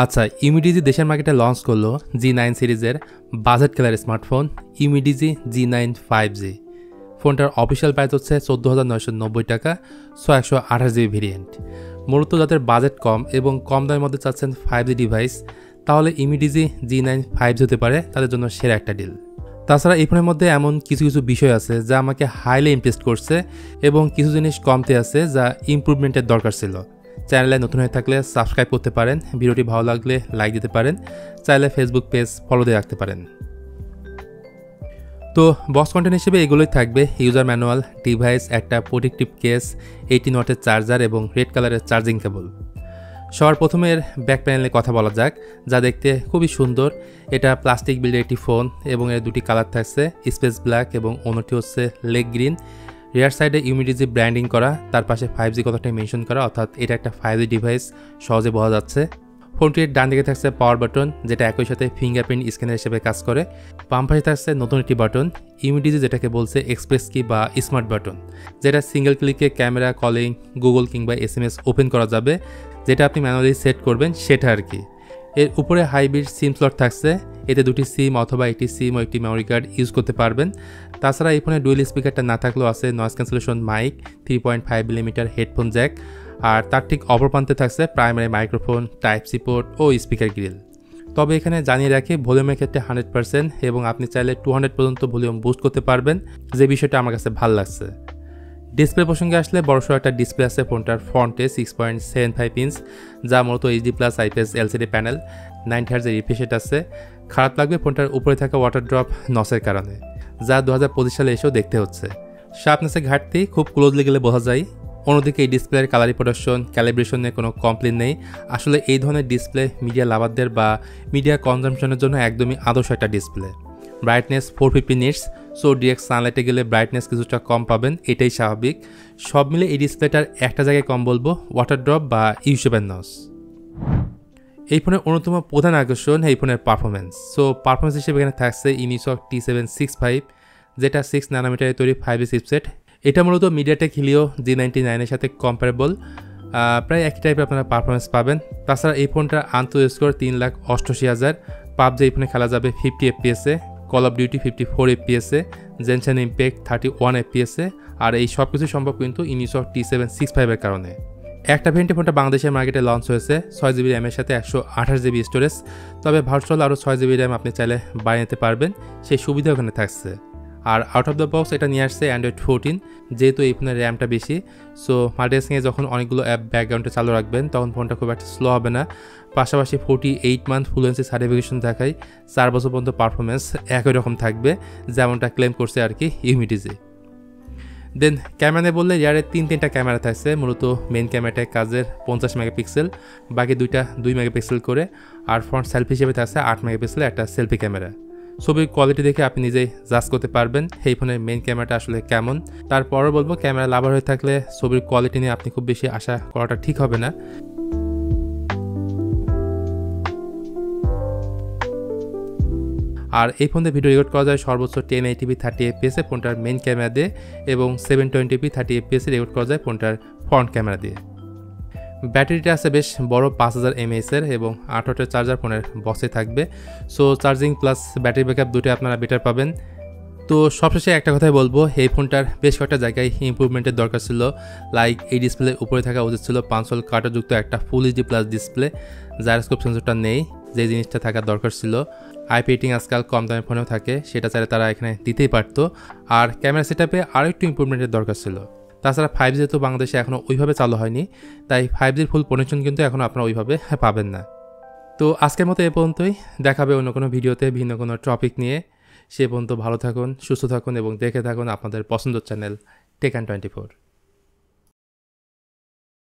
আচ্ছা, ইউমিডিজি দেশের মার্কেটে লঞ্চ করলো G9 সিরিজের budget কেলার smartphone Umidigi G9 5G। ফোনটার অফিসিয়াল প্রাইস হচ্ছে 14,990 টাকা, 128GB ভেরিয়েন্ট। মূলত যাদের বাজেট কম এবং কম দামের মধ্যে চাচ্ছেন 5G ডিভাইস, তাহলে ইউমিডিজি G9 5G হতে পারে তাদের জন্য সেরা একটা ডিল। তাছাড়া এই ফোনের মধ্যে এমন কিছু কিছু বিষয় আছে যা আমাকে হাইলি ইমপ্রেস করছে এবং কিছু জিনিস কমতে আছে যা ইমপ্রুভমেন্টের দরকার ছিল। চ্যানেলে নতুন হয়ে থাকলে সাবস্ক্রাইব করতে পারেন, ভিডিওটি ভালো লাগলে লাইক দিতে পারেন, চাইলে ফেসবুক পেজ ফলো দিয়ে রাখতে পারেন। তো বক্স কন্টেন্ট হিসেবে এগুলোই থাকবে: ইউজার ম্যানুয়াল, ডিভাইস, একটা প্রোটেক্টিভ কেস, 18 ওয়াটের চার্জার এবং রেড কালারের চার্জিং কেবল। সবার প্রথমে এর ব্যাক প্যানেলে কথা বলা যাক, যা দেখতে খুবই সুন্দর। এটা প্লাস্টিক বিল্ডের একটি ফোন এবং এর দুটি কালার থাকছে, স্পেস ব্ল্যাক এবং অন্যটি হচ্ছে লেগ গ্রিন। রিয়ার সাইডে ইউমিডিজি ব্র্যান্ডিং করা, তার পাশে 5G কথাটাই মেনশন করা, অর্থাৎ এটা একটা 5G ডিভাইস সহজে বোঝা যাচ্ছে। ফোনটির ডান দিকে থাকছে পাওয়ার বাটন, যেটা একই সাথে ফিঙ্গারপ্রিন্ট স্ক্যানার হিসেবে কাজ করে। বাম পাশে থাকছে নতুন একটি বাটন ইউমিডিজি, যেটাকে বলছে এক্সপ্রেস কি বা স্মার্ট বাটন, যেটা সিঙ্গেল ক্লিকে ক্যামেরা, কলিং, গুগল কিংবা SMS ওপেন করা যাবে, যেটা আপনি ম্যানুয়ালি সেট করবেন সেটা আর কি। এর উপরে হাইব্রিড সিম স্লট থাকছে, এতে দুটি সিম অথবা একটি সিম ও একটি মেমোরি কার্ড ইউজ করতে পারবেন। তাছাড়া এই ফোনে ডুয়েল স্পিকারটা না থাকলেও আছে noise cancellation mic, 3.5mm headphone jack, আর তার ঠিক অপর প্রান্তে থাকছে primary microphone, type C port ও স্পিকার গ্রিল। তবে এখানে জানিয়ে রাখি, ভলিউমের ক্ষেত্রে 100% এবং আপনি চাইলে 200 পর্যন্ত ভলিউম বুস্ট করতে পারবেন, যে বিষয়টা আমার কাছে ভালো লাগছে। ডিসপ্লে প্রসঙ্গে আসলে বড়সড় একটা ডিসপ্লে আছে ফোনটার ফ্রন্টে, 6.75 ইঞ্চ, যা মূলত HD+ IPS LCD panel, 90 Hz refresh rate আছে। খারাপ লাগবে ফোনটার উপরে থাকা ওয়াটার ড্রপ নসের কারণে, যা 2025 সালে এসেও দেখতে হচ্ছে। শার্পনেসের ঘাটতি খুব ক্লোজলি গেলে বোঝা যায়। অন্যদিকে এই ডিসপ্লের কালার রিপ্রোডাকশন, ক্যালিব্রেশন নিয়ে কোনো কমপ্লেন নেই। আসলে এই ধরনের ডিসপ্লে মিডিয়া লাভারদের বা মিডিয়া কনজামশনের জন্য একদমই আদর্শ একটা display. Brightness 450 nits, so direct সানলাইটে গেলে ব্রাইটনেস কিছুটা কম পাবেন, এটাই স্বাভাবিক। সব মিলে এই ডিসপ্লেটার একটা জায়গায় কম বলবো, ওয়াটার ড্রপ বা ইউসেবের নস। এই ফোনের অন্যতম প্রধান আকর্ষণ এই ফোনের পারফরমেন্স। সো পারফরমেন্স হিসেবে এখানে থাকছে ইউনিসক T765, যেটা 6 nm তৈরি 5G চিপসেট। এটা মূলত মিডিয়াটেক হিলিও G99 এর সাথে কম্পারেবল, প্রায় একই টাইপের আপনারা পারফরমেন্স পাবেন। তাছাড়া এই ফোনটার আন্তঃ স্কোর 3,88,000। পাবজি এই ফোনে খেলা যাবে 50 FPS-এ, কল অফ ডিউটি 54 FPS-এ, জেনশন ইম্প্যাক্ট 31 FPS-এ, আর এই সব কিছু সম্ভব কিন্তু ইউনিসক T765 এর কারণে। একটা ভেরিয়েন্টে ফোনটা বাংলাদেশের মার্কেটে লঞ্চ হয়েছে 6GB র্যামের সাথে 128GB স্টোরেজ। তবে ভার্চুয়াল আরও 6GB র্যাম আপনি চাইলে বাড়িয়ে নিতে পারবেন, সেই সুবিধা ওখানে থাকছে। আর আউট অফ দ্য বক্স এটা নিয়ে আসছে Android 14, যেহেতু এই ফোনের র্যামটা বেশি। সো মাল্টিটাস্কিংয়ে যখন অনেকগুলো অ্যাপ ব্যাকগ্রাউন্ডে চালু রাখবেন তখন ফোনটা খুব একটা স্লো হবে না। পাশাপাশি 48 মান্থ ফ্লুয়েন্সি সার্টিফিকেশন দেখায় 4 বছর পর্যন্ত পারফরমেন্স একই রকম থাকবে, যেমনটা ক্লেম করছে আর কি ইউমিডিজি। দেন ক্যামেরা বললে রিয়ারে তিনটা ক্যামেরা থাকছে, মূলত মেন ক্যামেরাটায় কাজের 50 মেগাপিক্সেল, বাকি দুইটা 2 মেগাপিক্সেল করে, আর ফ্রন্ট সেলফি হিসেবে থাকছে 8 মেগাপিক্সেলের একটা সেলফি ক্যামেরা। ছবির কোয়ালিটি দেখে আপনি নিজেই জাজ করতে পারবেন এই ফোনের মেইন ক্যামেরাটা আসলে কেমন। তারপরও বলবো, ক্যামেরা লাভার হয়ে থাকলে ছবির কোয়ালিটি নিয়ে আপনি খুব বেশি আশা করাটা ঠিক হবে না। আর এই ফোন দিয়ে ভিডিও রেকর্ড করা যায় সর্বোচ্চ 1080p 30 fps ফোনটার মেইন ক্যামেরা দিয়ে, এবং 720p 30 fps রেকর্ড করা যায় ফোনটার ফ্রন্ট ক্যামেরা দিয়ে। ব্যাটারিটা আছে বেশ বড় 5000 mAh এর এবং 8 ওয়াটের চার্জার ফোনের বক্সে থাকবে। So charging plus battery backup দুটোই আপনারা বেটার পাবেন। তো সবশেষে একটা কথাই বলবো, এই ফোনটার বেশ কয়েকটা জায়গায় ইমপ্রুভমেন্টের দরকার ছিল। লাইক এই ডিসপ্লে উপরে থাকা উচিত ছিল 5 কার্টারযুক্ত একটা ফুল HD+ ডিসপ্লে, জাইরোস্কোপ সেন্সরটা নেই, যে জিনিসটা থাকার দরকার ছিল। IP রেটিং আজকাল কম দামের ফোনেও থাকে, সেটা চাইলে তারা এখানে দিতেই পারতো। আর ক্যামেরা সেটআপে আরও একটু ইমপ্রুভমেন্টের দরকার ছিল। তাছাড়া 5G তো বাংলাদেশে এখনও ওইভাবে চালু হয়নি, তাই 5Gর ফুল পরিচয় কিন্তু এখনও আপনারা ওইভাবে পাবেন না। তো আজকের মতো এ পর্যন্তই, দেখাবে অন্য কোনো ভিডিওতে ভিন্ন কোনো টপিক নিয়ে। সে পর্যন্ত ভালো থাকুন, সুস্থ থাকুন এবং দেখে থাকুন আপনাদের পছন্দের চ্যানেল টেক অ্যান্ড 24।